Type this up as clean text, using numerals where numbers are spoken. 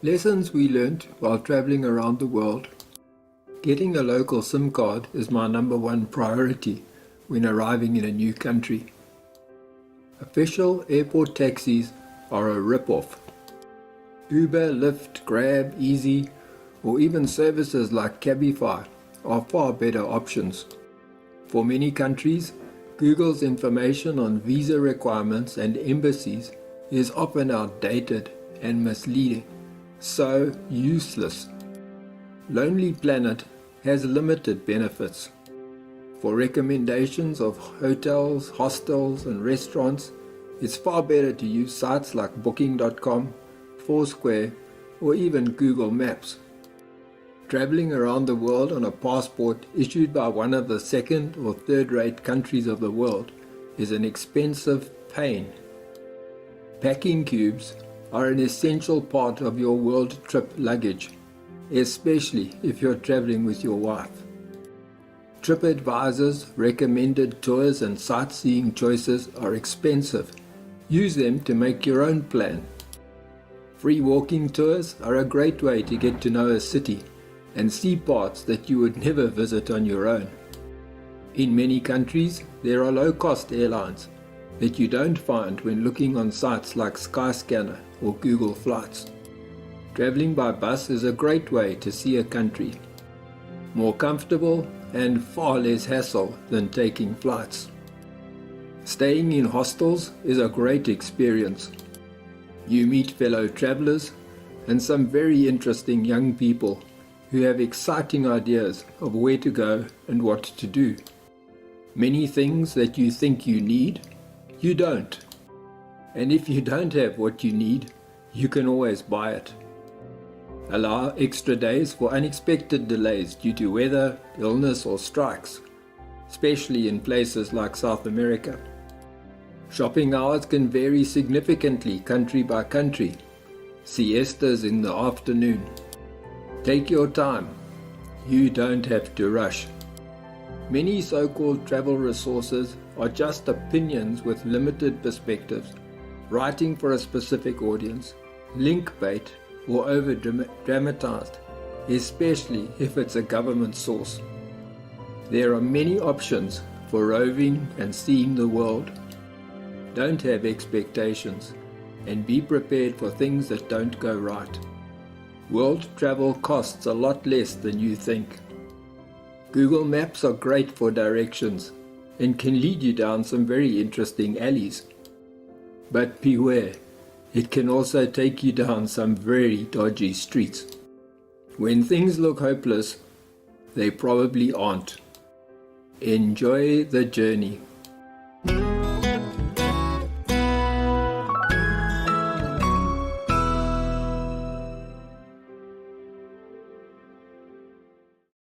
Lessons we learnt while traveling around the world. Getting a local SIM card is my number one priority when arriving in a new country. Official airport taxis are a rip-off. Uber, Lyft, Grab, Easy, or even services like Cabify are far better options. For many countries, Google's information on visa requirements and embassies is often outdated and misleading, so useless. Lonely Planet has limited benefits. For recommendations of hotels, hostels, and restaurants, it's far better to use sites like Booking.com, Foursquare, or even Google Maps. Traveling around the world on a passport issued by one of the second or third-rate countries of the world is an expensive pain. Packing cubes are an essential part of your world trip luggage, especially if you're traveling with your wife. TripAdvisor's recommended tours and sightseeing choices are expensive. Use them to make your own plan. Free walking tours are a great way to get to know a city and see parts that you would never visit on your own. In many countries, there are low-cost airlines that you don't find when looking on sites like Skyscanner or Google Flights. Traveling by bus is a great way to see a country. More comfortable and far less hassle than taking flights. Staying in hostels is a great experience. You meet fellow travelers and some very interesting young people who have exciting ideas of where to go and what to do. Many things that you think you need, you don't. And if you don't have what you need, you can always buy it. Allow extra days for unexpected delays due to weather, illness, or strikes, especially in places like South America. Shopping hours can vary significantly country by country. Siestas in the afternoon. Take your time. You don't have to rush. Many so-called travel resources are just opinions with limited perspectives, writing for a specific audience, link bait, or over-dramatized, especially if it's a government source. There are many options for roving and seeing the world. Don't have expectations, and be prepared for things that don't go right. World travel costs a lot less than you think. Google Maps are great for directions and can lead you down some very interesting alleys. But beware, it can also take you down some very dodgy streets. When things look hopeless, they probably aren't. Enjoy the journey.